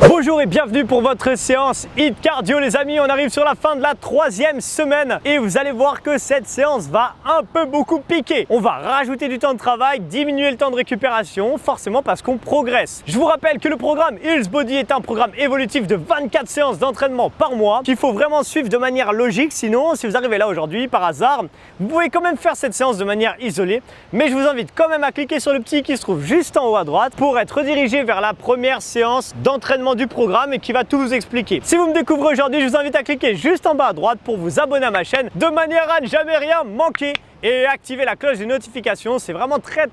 Bonjour et bienvenue pour votre séance HIIT Cardio les amis, on arrive sur la fin de la 3e semaine et vous allez voir que cette séance va un peu beaucoup piquer. On va rajouter du temps de travail, diminuer le temps de récupération, forcément parce qu'on progresse. Je vous rappelle que le programme Hills Body est un programme évolutif de 24 séances d'entraînement par mois qu'il faut vraiment suivre de manière logique, sinon si vous arrivez là aujourd'hui par hasard, vous pouvez quand même faire cette séance de manière isolée, mais je vous invite quand même à cliquer sur le petit qui se trouve juste en haut à droite pour être redirigé vers la première séance d'entraînement du programme et qui va tout vous expliquer. Si vous me découvrez aujourd'hui, je vous invite à cliquer juste en bas à droite pour vous abonner à ma chaîne de manière à ne jamais rien manquer et activer la cloche des notifications, c'est vraiment très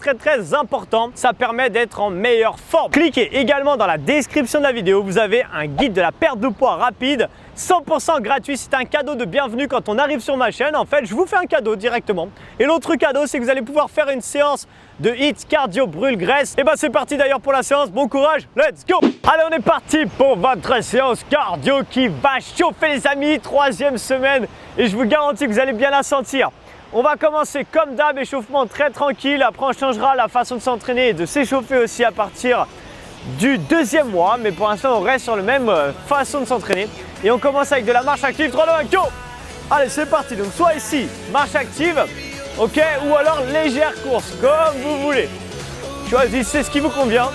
important, ça permet d'être en meilleure forme. Cliquez également dans la description de la vidéo, vous avez un guide de la perte de poids rapide, 100% gratuit, c'est un cadeau de bienvenue quand on arrive sur ma chaîne. En fait, je vous fais un cadeau directement. Et l'autre cadeau, c'est que vous allez pouvoir faire une séance de HIIT Cardio brûle-graisse. Et bah c'est parti d'ailleurs pour la séance, bon courage, let's go! Allez, on est parti pour votre séance cardio qui va chauffer les amis, 3e semaine et je vous garantis que vous allez bien la sentir. On va commencer comme d'hab, échauffement très tranquille, après on changera la façon de s'entraîner et de s'échauffer aussi à partir du 2e mois, mais pour l'instant on reste sur la même façon de s'entraîner. Et on commence avec de la marche active, 3, 2, 1, go! Allez, c'est parti, donc soit ici, marche active, ok, ou alors légère course, comme vous voulez. Choisissez ce qui vous convient.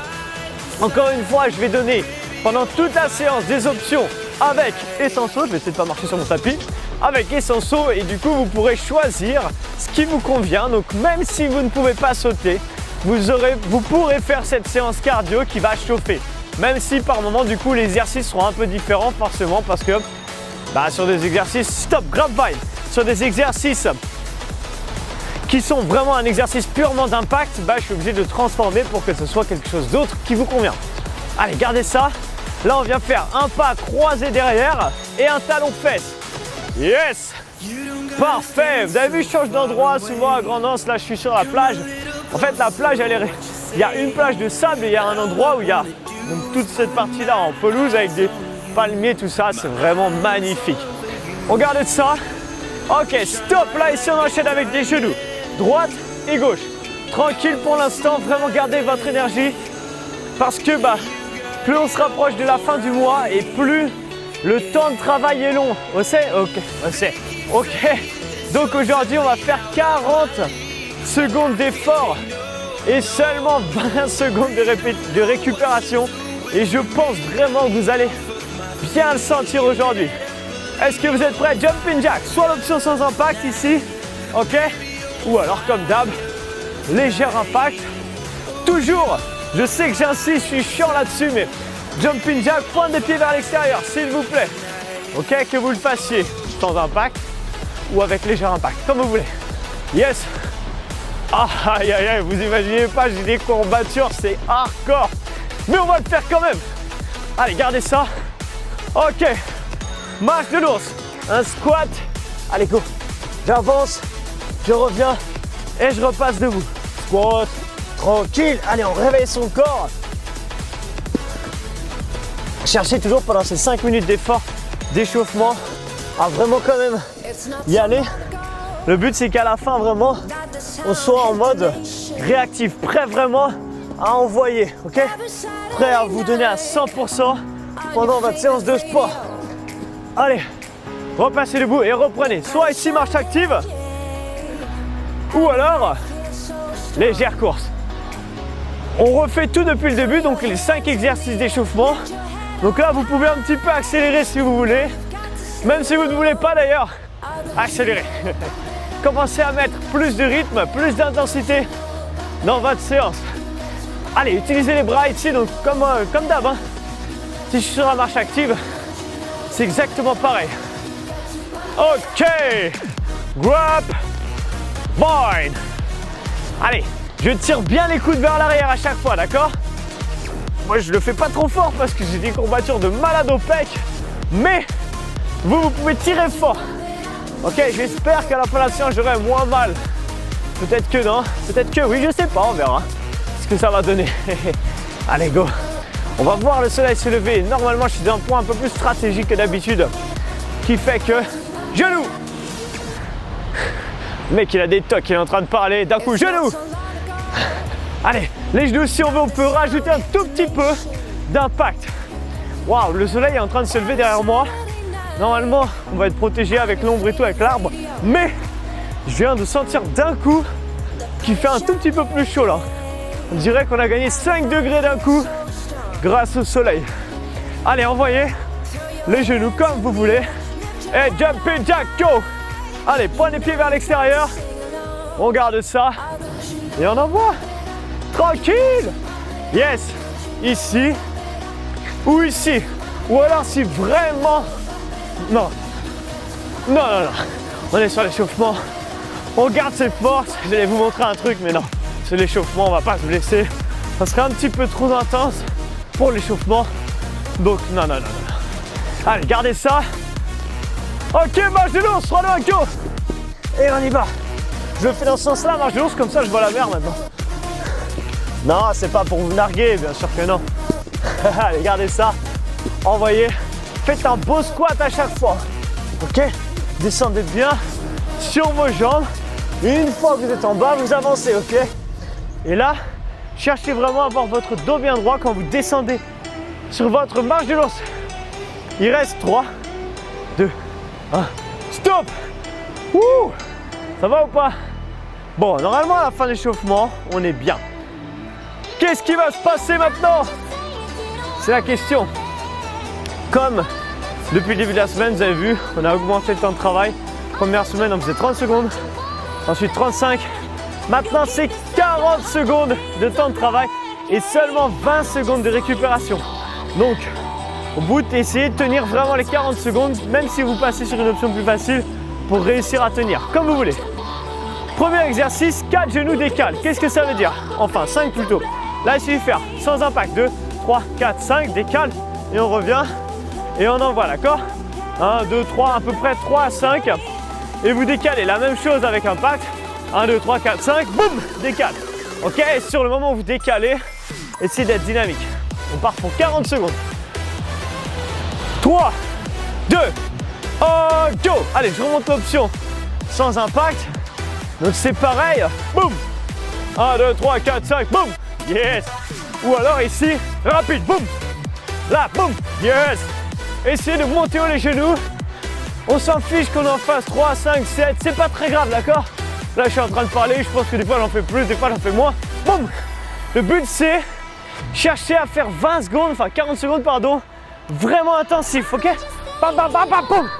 Encore une fois, je vais donner pendant toute la séance des options avec et sans saut. Je vais essayer de ne pas marcher sur mon tapis. Avec et sans saut, et du coup, vous pourrez choisir ce qui vous convient. Donc, même si vous ne pouvez pas sauter, vous pourrez faire cette séance cardio qui va chauffer. Même si par moment, du coup, les exercices seront un peu différents, forcément, parce que sur des exercices, stop, grab vibe, sur des exercices qui sont vraiment un exercice purement d'impact, je suis obligé de transformer pour que ce soit quelque chose d'autre qui vous convient. Allez, gardez ça. Là, on vient faire un pas croisé derrière et un talon fesse. Yes! Parfait! Vous avez vu, je change d'endroit souvent à Grand'Anse. Là, je suis sur la plage. En fait, la plage, il y a une plage de sable et il y a un endroit où il y a donc, toute cette partie-là en pelouse avec des palmiers, tout ça. C'est vraiment magnifique. On garde ça. Ok, stop! Là, ici, on enchaîne avec des genoux. Droite et gauche. Tranquille pour l'instant, vraiment gardez votre énergie parce que plus on se rapproche de la fin du mois et plus le temps de travail est long. Ok. Donc aujourd'hui, on va faire 40 secondes d'effort et seulement 20 secondes de récupération. Et je pense vraiment que vous allez bien le sentir aujourd'hui. Est-ce que vous êtes prêts? Jumping jack, soit l'option sans impact ici, ok? Ou alors comme d'hab, léger impact. Toujours, je sais que j'insiste, je suis chiant là-dessus, mais jumping jack, pointe des pieds vers l'extérieur, s'il vous plaît. Ok, que vous le fassiez sans impact ou avec léger impact, comme vous voulez. Yes. Aïe, vous imaginez pas, j'ai des courbatures, c'est hardcore. Mais on va le faire quand même. Allez, gardez ça. Ok, marche de l'ours, un squat. Allez, go. J'avance, je reviens et je repasse debout. Squat, tranquille. Allez, on réveille son corps. Cherchez toujours pendant ces 5 minutes d'effort, d'échauffement, à vraiment quand même y aller. Le but, c'est qu'à la fin, vraiment, on soit en mode réactif, prêt vraiment à envoyer, ok? Prêt à vous donner à 100% pendant votre séance de sport. Allez, repassez debout et reprenez. Soit ici, marche active, ou alors, légère course. On refait tout depuis le début, donc les 5 exercices d'échauffement. Donc là, vous pouvez un petit peu accélérer si vous voulez. Même si vous ne voulez pas d'ailleurs, accélérer. Commencez à mettre plus de rythme, plus d'intensité dans votre séance. Allez, utilisez les bras ici, donc comme d'hab. Si je suis sur la marche active, c'est exactement pareil. Ok, grab, bind. Allez, je tire bien les coudes vers l'arrière à chaque fois, d'accord? Moi, je le fais pas trop fort parce que j'ai des courbatures de malade au pec, mais vous pouvez tirer fort. Ok, j'espère qu'à la fin de la séance, j'aurai moins mal. Peut-être que non, peut-être que oui, je sais pas, on verra ce que ça va donner. Allez, go. On va voir le soleil se lever. Normalement, je suis dans un point un peu plus stratégique que d'habitude, qui fait que genou. Le mec, il a des tocs, il est en train de parler. D'un coup, genou. Allez, les genoux, si on veut, on peut rajouter un tout petit peu d'impact. Waouh, le soleil est en train de se lever derrière moi. Normalement, on va être protégé avec l'ombre et tout, avec l'arbre. Mais je viens de sentir d'un coup qu'il fait un tout petit peu plus chaud là. On dirait qu'on a gagné 5 degrés d'un coup grâce au soleil. Allez, envoyez les genoux comme vous voulez. Et jumping jack, go! Allez, pointe les pieds vers l'extérieur. On garde ça. Et on envoie. Tranquille. Yes. Ici. Ou ici. Ou alors si vraiment... Non. Non, non, non. On est sur l'échauffement. On garde ses forces. J'allais vous montrer un truc, mais non. C'est l'échauffement, on va pas se blesser. Ça serait un petit peu trop intense pour l'échauffement. Donc, non, non, non, non. Allez, gardez ça. Ok, marche de l'ours, 3, 2, go. Et on y va. Je le fais dans ce sens-là, marche de l'ours, comme ça je vois la mer maintenant. Non, c'est pas pour vous narguer, bien sûr que non. Allez, gardez ça. Envoyez. Faites un beau squat à chaque fois. Ok? Descendez bien sur vos jambes. Une fois que vous êtes en bas, vous avancez, ok? Et là, cherchez vraiment à avoir votre dos bien droit quand vous descendez sur votre marche de l'ours. Il reste 3, 2, 1. Stop! Ouh! Ça va ou pas? Bon, normalement à la fin de l'échauffement, on est bien. Qu'est-ce qui va se passer maintenant? C'est la question. Comme depuis le début de la semaine, vous avez vu, on a augmenté le temps de travail. Première semaine, on faisait 30 secondes. Ensuite 35. Maintenant, c'est 40 secondes de temps de travail et seulement 20 secondes de récupération. Donc, au bout, essayez de tenir vraiment les 40 secondes, même si vous passez sur une option plus facile pour réussir à tenir, comme vous voulez. Premier exercice, 4 genoux décalent. Qu'est-ce que ça veut dire? Enfin, 5 plutôt. Là, il suffit de faire sans impact. 2, 3, 4, 5, décale et on revient et on envoie, d'accord? 1, 2, 3, à peu près 3 à 5. Et vous décalez la même chose avec impact. 1, 2, 3, 4, 5, boum, décale. Ok, et sur le moment où vous décalez, essayez d'être dynamique. On part pour 40 secondes. 3, 2, 1, go. Allez, je remonte l'option sans impact. Donc c'est pareil, boum. 1, 2, 3, 4, 5, boum. Yes. Ou alors ici, rapide, boum. Là, boum. Yes. Essayez de monter haut les genoux. On s'en fiche qu'on en fasse 3, 5, 7, c'est pas très grave, d'accord? Là, je suis en train de parler, je pense que des fois j'en fais plus, des fois j'en fais moins. Boum. Le but c'est chercher à faire 20 secondes, enfin 40 secondes, pardon, vraiment intensif, ok? Bam, bam, bam, bam, boum.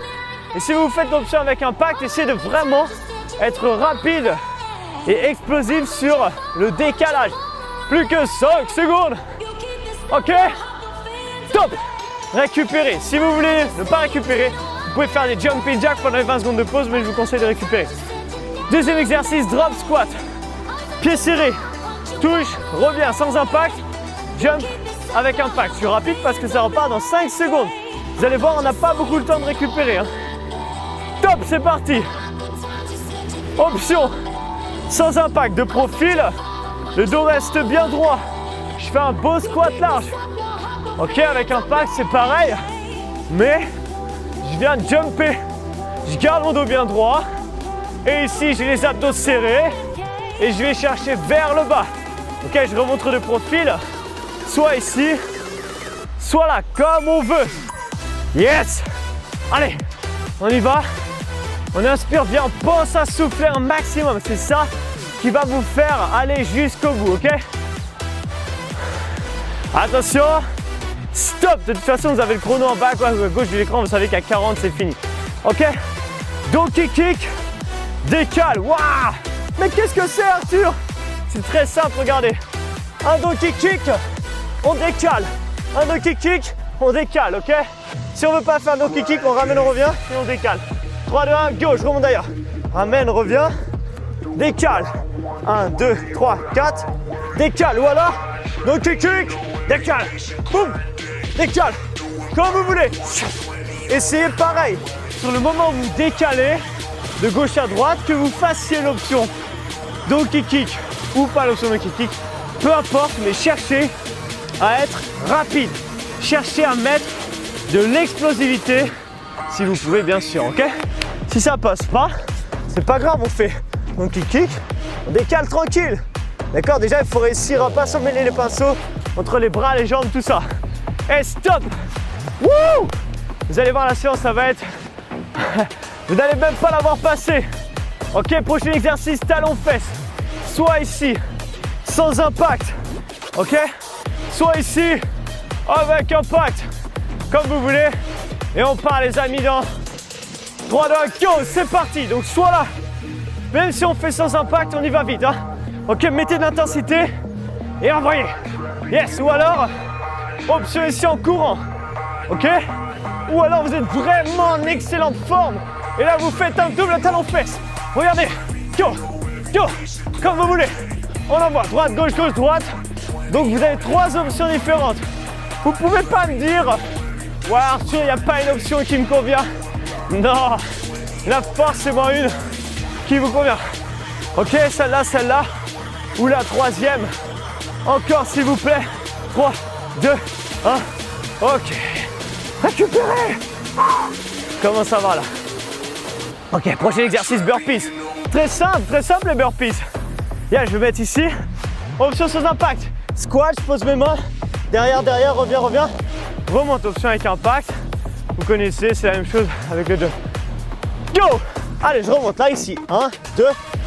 Et si vous faites l'option avec impact, essayez de vraiment être rapide et explosif sur le décalage. Plus que 5 secondes. Ok? Top. Récupérez. Si vous voulez ne pas récupérer, vous pouvez faire des jumping jacks pendant les 20 secondes de pause, mais je vous conseille de récupérer. Deuxième exercice, drop squat. Pieds serrés, touche, reviens sans impact, jump avec impact. Je suis rapide parce que ça repart dans 5 secondes. Vous allez voir, on n'a pas beaucoup le temps de récupérer. Hein. Top, c'est parti. Option, sans impact, de profil. Le dos reste bien droit. Je fais un beau squat large. Ok, avec impact, c'est pareil. Mais je viens de jumper. Je garde mon dos bien droit. Et ici, j'ai les abdos serrés. Et je vais chercher vers le bas. Ok, je remonte de profil. Soit ici, soit là, comme on veut. Yes. Allez, on y va. On inspire bien, on pense à souffler un maximum. C'est ça qui va vous faire aller jusqu'au bout, ok? Attention. Stop. De toute façon, vous avez le chrono en bas à gauche de l'écran. Vous savez qu'à 40, c'est fini. Ok? Donkey kick. Décale. Waouh! Mais qu'est-ce que c'est, Arthur? C'est très simple, regardez. Un donkey kick, on décale. Un donkey kick, on décale, ok? Si on veut pas faire un donkey kick, on ramène, on revient et on décale. 3, 2, 1, go, je remonte d'ailleurs. Ramène, revient, décale. 1, 2, 3, 4, décale. Ou alors, donkey kick, décale. Boum, décale. Comme vous voulez. Essayez pareil. Sur le moment où vous décalez, de gauche à droite, que vous fassiez l'option donkey kick ou pas l'option donkey kick, peu importe, mais cherchez à être rapide. Cherchez à mettre de l'explosivité, si vous pouvez bien sûr, ok? Si ça passe pas, c'est pas grave, on fait donkey kick, on décale tranquille. D'accord? Déjà, il faut réussir à pas s'emmêler les pinceaux entre les bras, les jambes, tout ça. Et stop! Wouh! Vous allez voir, la séance, ça va être... Vous n'allez même pas l'avoir passé. Ok, prochain exercice, talons-fesses. Soit ici, sans impact. Ok? Soit ici, avec impact. Comme vous voulez. Et on part, les amis, dans 3, 2, 1, go! C'est parti. Donc, soit là. Même si on fait sans impact, on y va vite. Hein? Ok, mettez de l'intensité. Et envoyez. Yes, ou alors, option ici en courant. Ok? Ou alors vous êtes vraiment en excellente forme. Et là, vous faites un double talon-fesse. Regardez. Go, go, comme vous voulez. On envoie droite, gauche, gauche, droite. Donc vous avez 3 options différentes. Vous pouvez pas me dire, ouais Arthur, il n'y a pas une option qui me convient. Non, il y en a forcément une qui vous convient. Ok, celle-là. Ou la troisième. Encore s'il vous plaît. 3, 2, 1. Ok. Récupérez. Comment ça va là? Ok, prochain exercice, burpees. Très simple les burpees. Yeah, je vais mettre ici. Option sans impact. Squat, je pose mes mains. Derrière, reviens. Remonte, option avec impact. Vous connaissez, c'est la même chose avec les deux. Go! Allez, je remonte là, ici. 1, 2,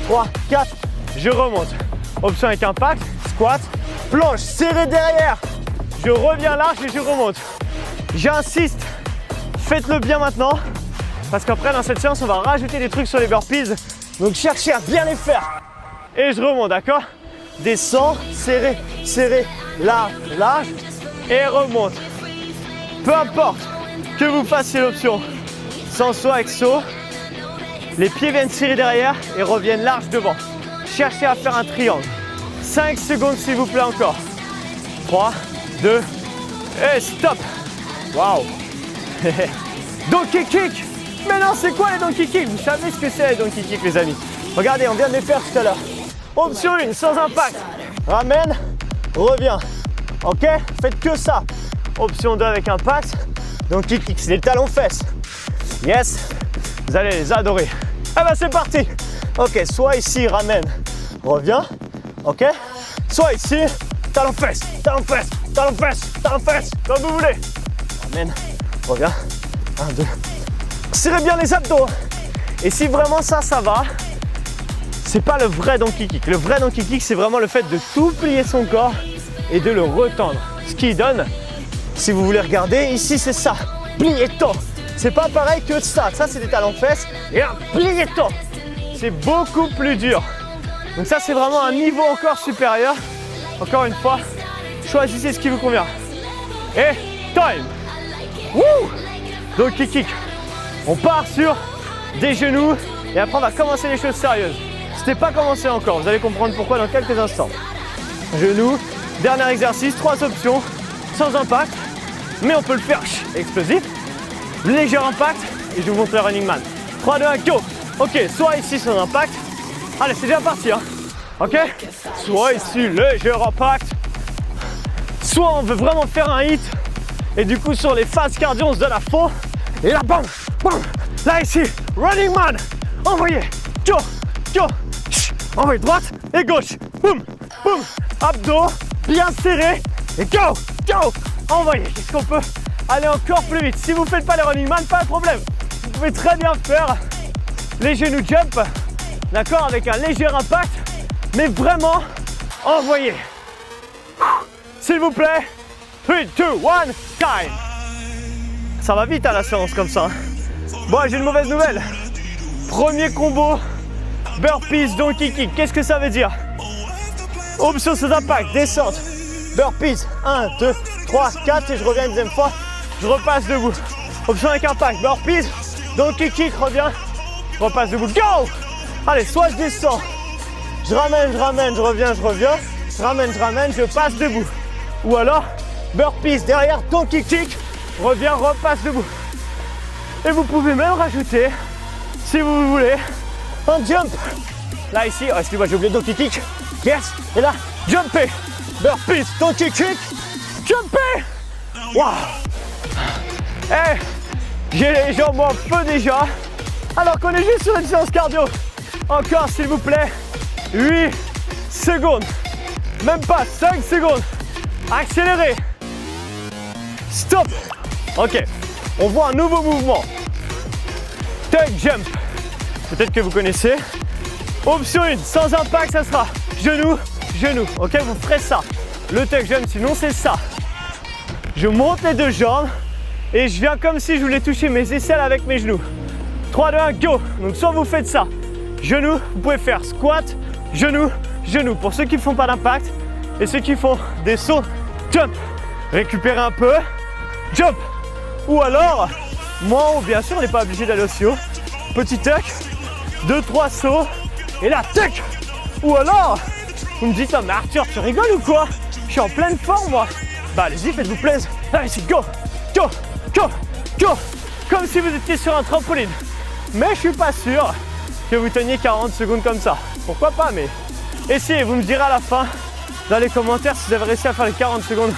3, 4. Je remonte. Option avec impact. Squat. Planche, serré derrière. Je reviens large et je remonte. J'insiste. Faites-le bien maintenant. Parce qu'après, dans cette séance, on va rajouter des trucs sur les burpees. Donc, cherchez à bien les faire. Et je remonte, d'accord? Descends, serré, large. Et remonte. Peu importe que vous fassiez l'option sans saut avec saut, les pieds viennent serrer derrière et reviennent large devant. Cherchez à faire un triangle. 5 secondes s'il vous plaît encore. 3, 2, et stop. Waouh. Donkey kick. Mais non, c'est quoi les donkey kick? Vous savez ce que c'est les donkey kick, les amis. Regardez, on vient de les faire tout à l'heure. Option 1, sans impact. Ramène, reviens. Ok, faites que ça. Option 2 avec impact. Donkey kick, c'est les talons-fesses. Yes, vous allez les adorer. Ah bah c'est parti. Ok, soit ici, ramène, reviens. Ok, soit ici, talons-fesses, comme vous voulez. Ramène, reviens. 1, 2. Serrez bien les abdos. Et si vraiment ça va, c'est pas le vrai donkey kick. Le vrai donkey kick, c'est vraiment le fait de tout plier son corps et de le retendre. Ce qui donne, si vous voulez regarder, ici c'est ça, plié-ton. C'est pas pareil que ça. Ça c'est des talons-fesses et un plié-ton. C'est beaucoup plus dur. Donc ça c'est vraiment un niveau encore supérieur. Encore une fois, choisissez ce qui vous convient. Et time. Wouh! Donkey kick. On part sur des genoux et après on va commencer les choses sérieuses. C'était pas commencé encore, vous allez comprendre pourquoi dans quelques instants. Genoux, dernier exercice, 3 options, sans impact, mais on peut le faire explosif, léger impact et je vous montre le running man. 3, 2, 1, go! Ok, soit ici sans impact, allez c'est déjà parti hein. Ok? Soit ici léger impact, soit on veut vraiment faire un hit et du coup sur les phases cardio on se donne à fond et là bam! Bam. Là ici, running man, envoyez, go, envoyez droite et gauche, boum, boum, abdos, bien serrés et go, envoyez. Qu'est-ce qu'on peut aller encore plus vite? Si vous ne faites pas les running man, pas de problème, vous pouvez très bien faire les genoux jump, d'accord, avec un léger impact, mais vraiment, envoyez. S'il vous plaît, 3, 2, 1, time. Ça va vite à la séance comme ça. Bon, j'ai une mauvaise nouvelle. Premier combo, burpees, donkey kick. Qu'est-ce que ça veut dire? Option sans impact, descente, burpees, 1, 2, 3, 4 et je reviens une deuxième fois, je repasse debout. Option avec impact, burpees, donkey kick, reviens, je repasse debout, go! Allez, soit je descends, je ramène, je reviens, je ramène, je passe debout. Ou alors, burpees derrière, donkey kick, reviens, repasse debout. Et vous pouvez même rajouter, si vous voulez, un jump. Là ici, oh, excusez-moi, j'ai oublié le donkey kick. Yes, et là, jumper, burpees, donkey kick, jumper. Waouh. Eh, j'ai les jambes en feu déjà, alors qu'on est juste sur une séance cardio. Encore s'il vous plaît, 8 secondes, même pas 5 secondes. Accélérez. Stop. Ok, on voit un nouveau mouvement. Tuck jump. Peut-être que vous connaissez. Option 1, sans impact, ça sera genou, genou. Ok, vous ferez ça. Le tuck jump, sinon c'est ça. Je monte les deux jambes et je viens comme si je voulais toucher mes aisselles avec mes genoux. 3, 2, 1, go. Donc soit vous faites ça. Genou, vous pouvez faire squat, genou, genou. Pour ceux qui ne font pas d'impact et ceux qui font des sauts, jump. Récupérez un peu, jump. Ou alors, moi, bien sûr, on n'est pas obligé d'aller aussi haut. Petit tuck, 2, 3 sauts, et là, tuck. Ou alors, vous me dites, oh, mais Arthur, tu rigoles ou quoi? Je suis en pleine forme, moi. Bah, allez-y, faites-vous plaisir. Allez-y, go, go, go, go. Comme si vous étiez sur un trampoline. Mais je suis pas sûr que vous teniez 40 secondes comme ça. Pourquoi pas, mais essayez, vous me direz à la fin, dans les commentaires, si vous avez réussi à faire les 40 secondes.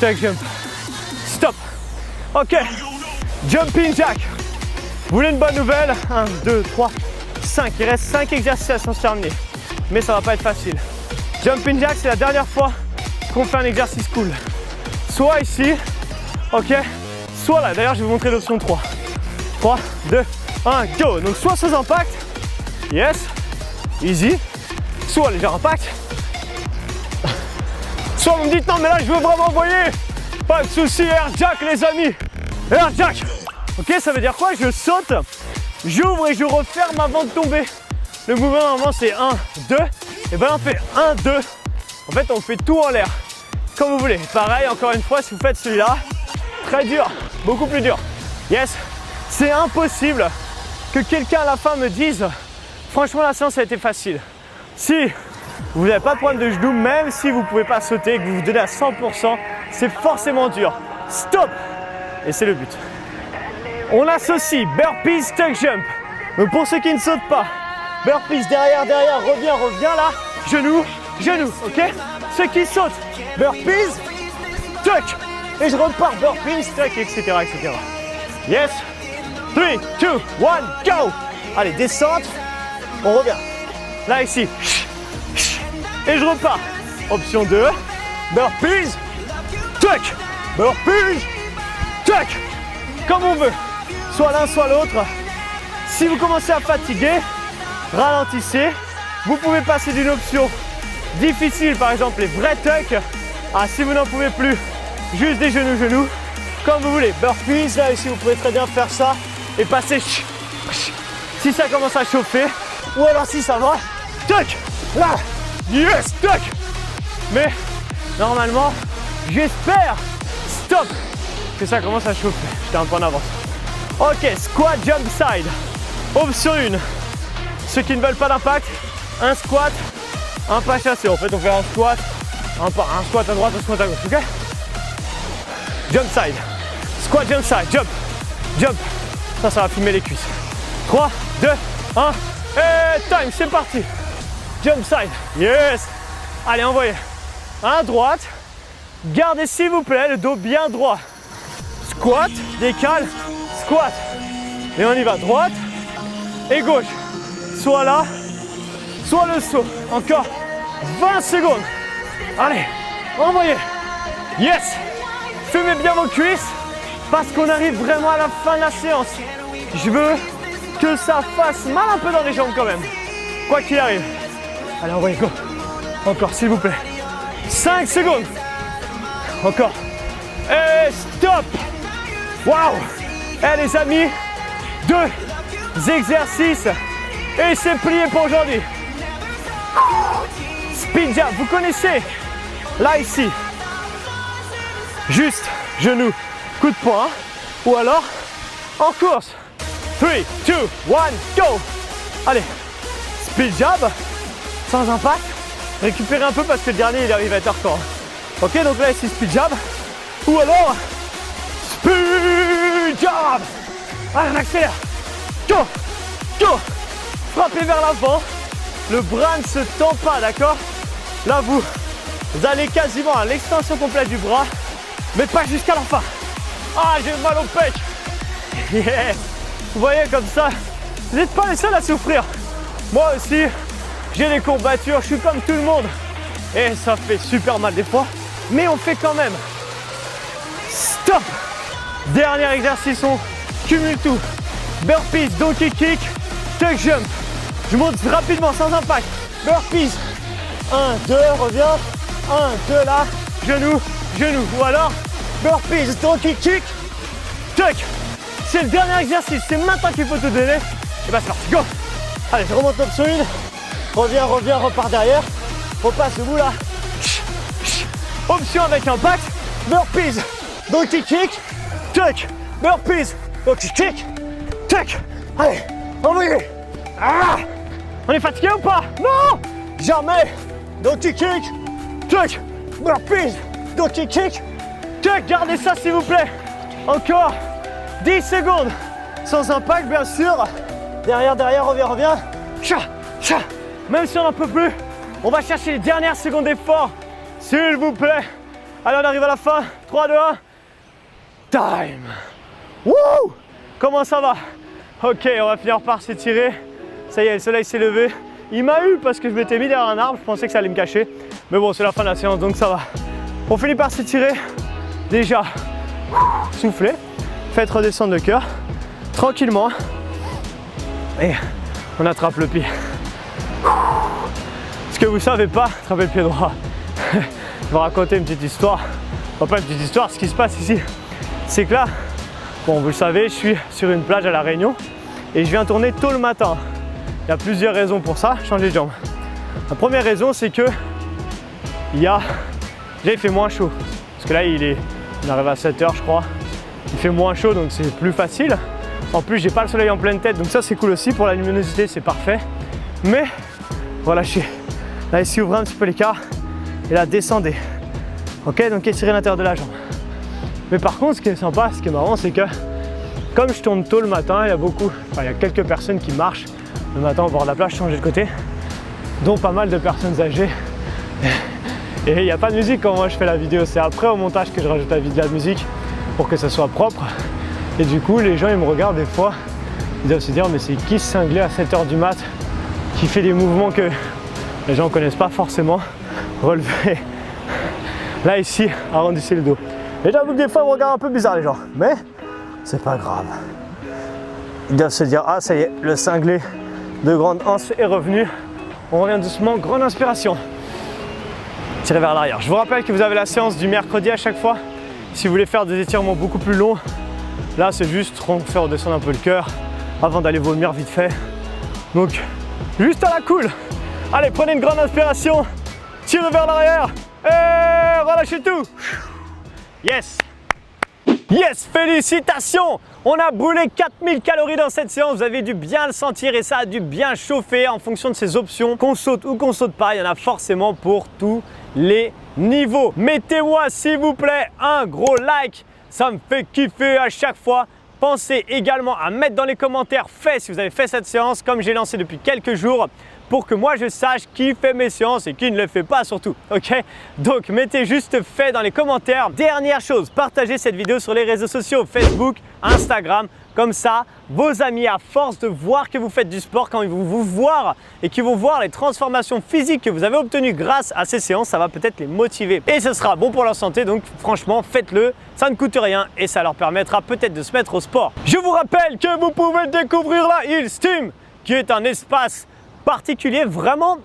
Tuck, jump. Stop. Ok, jumping jack. Vous voulez une bonne nouvelle? 1, 2, 3, 5. Il reste 5 exercices à se terminer. Mais ça va pas être facile. Jumping jack, c'est la dernière fois qu'on fait un exercice cool. Soit ici, ok, soit là. D'ailleurs, je vais vous montrer l'option 3. 3, 2, 1, go. Donc soit sans impact, yes, easy. Soit léger impact. Soit vous me dites non mais là je veux vraiment envoyer. Pas de souci, air jack les amis. Air jack. Ok, ça veut dire quoi? Je saute, j'ouvre et je referme avant de tomber. Le mouvement normalement c'est 1, 2. Et ben on fait 1, 2. En fait on fait tout en l'air. Comme vous voulez. Pareil, encore une fois, si vous faites celui-là, très dur, beaucoup plus dur. Yes, c'est impossible que quelqu'un à la fin me dise franchement la séance a été facile. Si vous n'avez pas de problème de genou, même si vous ne pouvez pas sauter, que vous vous donnez à 100%, c'est forcément dur. Stop. Et c'est le but. On associe burpees, tuck jump. Donc pour ceux qui ne sautent pas, burpees derrière, derrière, reviens là, genou, genou, ok? Ceux qui sautent, burpees, tuck. Et je repars, burpees, tuck, etc., etc. Yes. 3, 2, 1, go. Allez, descente. On revient. Là, ici. Et je repars. Option 2. Burpees. Tuck. Burpees. Tuck. Comme on veut. Soit l'un, soit l'autre. Si vous commencez à fatiguer, ralentissez. Vous pouvez passer d'une option difficile, par exemple les vrais tucks, à si vous n'en pouvez plus, juste des genoux, comme vous voulez. Burpees, là ici, vous pouvez très bien faire ça et passer si ça commence à chauffer. Ou alors si ça va, tuck, là, yes, tuck. Mais normalement, j'espère, stop, que ça commence à chauffer. J'étais un point d'avance. Ok, squat jump side. Option 1. Ceux qui ne veulent pas d'impact, un squat, un pas chassé. En fait, on fait un squat, un pas, un squat à droite, un squat à gauche. Ok? Jump side. Squat jump side. Jump. Jump. Ça va fumer les cuisses. 3, 2, 1. Et time, c'est parti. Jump side. Yes. Allez, envoyez. À droite. Gardez s'il vous plaît le dos bien droit. Squat, décale, squat. Et on y va. Droite et gauche. Soit là, soit le saut. Encore 20 secondes. Allez, envoyez. Yes. Fumez bien vos cuisses parce qu'on arrive vraiment à la fin de la séance. Je veux que ça fasse mal un peu dans les jambes quand même. Quoi qu'il arrive. Allez, envoyez, go. Encore, s'il vous plaît. 5 secondes. Encore. Et stop. Waouh. Eh les amis, 2 exercices. Et c'est plié pour aujourd'hui. Speed jab, vous connaissez. Là, ici. Juste, genou, coup de poing. Ou alors, en course. 3, 2, 1, go. Allez, speed jab, sans impact. Récupérez un peu parce que le dernier, il arrive à être hardcore. Ok, donc là, ici, speed jab. Ou alors, speed jab. Allez, on accélère. Go, go. Frappez vers l'avant. Le bras ne se tend pas, d'accord? Là, vous allez quasiment à l'extension complète du bras, mais pas jusqu'à la fin. Ah, j'ai mal au pec. Yeah. Vous voyez comme ça, vous n'êtes pas les seuls à souffrir. Moi aussi, j'ai des courbatures, je suis comme tout le monde. Et ça fait super mal des fois, mais on fait quand même. Stop. Dernier exercice, on cumule tout. Burpees, donkey kick, tuck jump. Je monte rapidement, sans impact. Burpees. 1, 2, reviens. 1, 2, là. Genou, genou. Ou alors, burpees, donkey kick, tuck. C'est le dernier exercice, c'est maintenant qu'il faut te donner. Et bah c'est parti, go. Allez, je remonte top swing. Reviens, reviens, repars derrière. Repasse debout là. Option avec impact. Burpees, donkey kick, tuck. Burpees, donkey kick, tuck. Allez, envoyez. Ah, on est fatigué ou pas? Non, jamais. Donkey kick, tuck. Burpees, donkey kick, tuck. Gardez ça s'il vous plaît. Encore 10 secondes. Sans impact bien sûr. Derrière, derrière, reviens, reviens. Cha, cha. Même si on n'en peut plus, on va chercher les dernières secondes d'effort. S'il vous plaît. Allez, on arrive à la fin. 3, 2, 1. Time. Wouh! Comment ça va? Ok, on va finir par s'étirer. Ça y est, le soleil s'est levé. Il m'a eu parce que je m'étais mis derrière un arbre. Je pensais que ça allait me cacher. Mais bon, c'est la fin de la séance, donc ça va. On finit par s'étirer. Déjà, soufflez. Faites redescendre le cœur. Tranquillement. Et on attrape le pied. Ce que vous savez pas, attrapez le pied droit. Je vais vous raconter une petite histoire. Enfin, pas une petite histoire, ce qui se passe ici, c'est que là, bon, vous le savez, je suis sur une plage à La Réunion et je viens tourner tôt le matin. Il y a plusieurs raisons pour ça, changer de jambes. La première raison, c'est que déjà il fait moins chaud. Parce que là, on arrive à 7 h, je crois. Il fait moins chaud, donc c'est plus facile. En plus, j'ai pas le soleil en pleine tête, donc ça, c'est cool aussi. Pour la luminosité, c'est parfait. Mais, relâchez. Là, ici, ouvrez un petit peu l'écart. Et là, descendez. Ok, donc étirez l'intérieur de la jambe. Mais par contre, ce qui est sympa, ce qui est marrant, c'est que comme je tourne tôt le matin, il y a quelques personnes qui marchent le matin au bord de la plage, changer de côté, dont pas mal de personnes âgées. Et il n'y a pas de musique quand moi je fais la vidéo, c'est après au montage que je rajoute la musique pour que ça soit propre. Et du coup, les gens ils me regardent des fois, ils doivent se dire mais c'est qui ce cinglé à 7 h du mat qui fait des mouvements que les gens ne connaissent pas forcément. Relever. Là ici, arrondissez le dos. Et j'avoue que des fois, ils me regardent un peu bizarre les gens, mais c'est pas grave. Ils doivent se dire, ah ça y est, le cinglé de grande anse est revenu. On revient doucement, grande inspiration. Tirez vers l'arrière. Je vous rappelle que vous avez la séance du mercredi à chaque fois. Si vous voulez faire des étirements beaucoup plus longs, là c'est juste faire redescendre un peu le cœur avant d'aller vomir vite fait. Donc, juste à la cool. Allez, prenez une grande inspiration. Tirez vers l'arrière. Et relâchez tout. Yes. Yes, félicitations! On a brûlé 4000 calories dans cette séance, vous avez dû bien le sentir et ça a dû bien chauffer en fonction de ces options. Qu'on saute ou qu'on saute pas, il y en a forcément pour tous les niveaux. Mettez-moi s'il vous plaît un gros like, ça me fait kiffer à chaque fois. Pensez également à mettre dans les commentaires fait si vous avez fait cette séance comme j'ai lancé depuis quelques jours pour que moi je sache qui fait mes séances et qui ne le fait pas surtout, ok? Donc mettez juste fait dans les commentaires. Dernière chose, partagez cette vidéo sur les réseaux sociaux, Facebook, Instagram. Comme ça, vos amis, à force de voir que vous faites du sport, quand ils vont vous voir et qu'ils vont voir les transformations physiques que vous avez obtenues grâce à ces séances, ça va peut-être les motiver. Et ce sera bon pour leur santé, donc franchement, faites-le. Ça ne coûte rien et ça leur permettra peut-être de se mettre au sport. Je vous rappelle que vous pouvez découvrir la Health-Steam, qui est un espace particulier, vraiment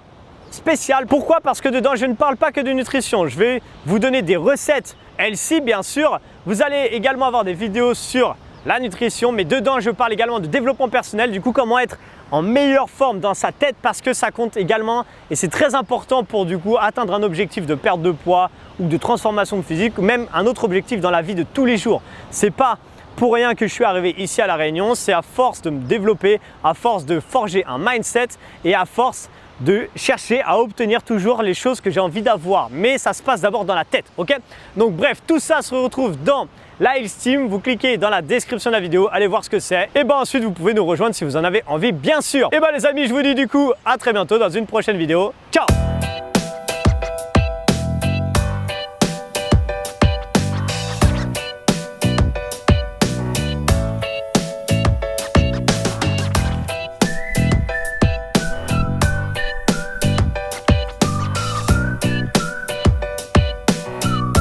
spécial. Pourquoi? Parce que dedans, je ne parle pas que de nutrition. Je vais vous donner des recettes healthy, bien sûr. Vous allez également avoir des vidéos sur la nutrition, mais dedans je parle également de développement personnel, du coup comment être en meilleure forme dans sa tête parce que ça compte également et c'est très important pour du coup atteindre un objectif de perte de poids ou de transformation physique ou même un autre objectif dans la vie de tous les jours. C'est pas pour rien que je suis arrivé ici à La Réunion, c'est à force de me développer, à force de forger un mindset et à force de chercher à obtenir toujours les choses que j'ai envie d'avoir. Mais ça se passe d'abord dans la tête, ok? Donc bref, tout ça se retrouve dans la Health-Steam. Vous cliquez dans la description de la vidéo, allez voir ce que c'est. Et ensuite, vous pouvez nous rejoindre si vous en avez envie, bien sûr. Et les amis, je vous dis du coup à très bientôt dans une prochaine vidéo. Ciao!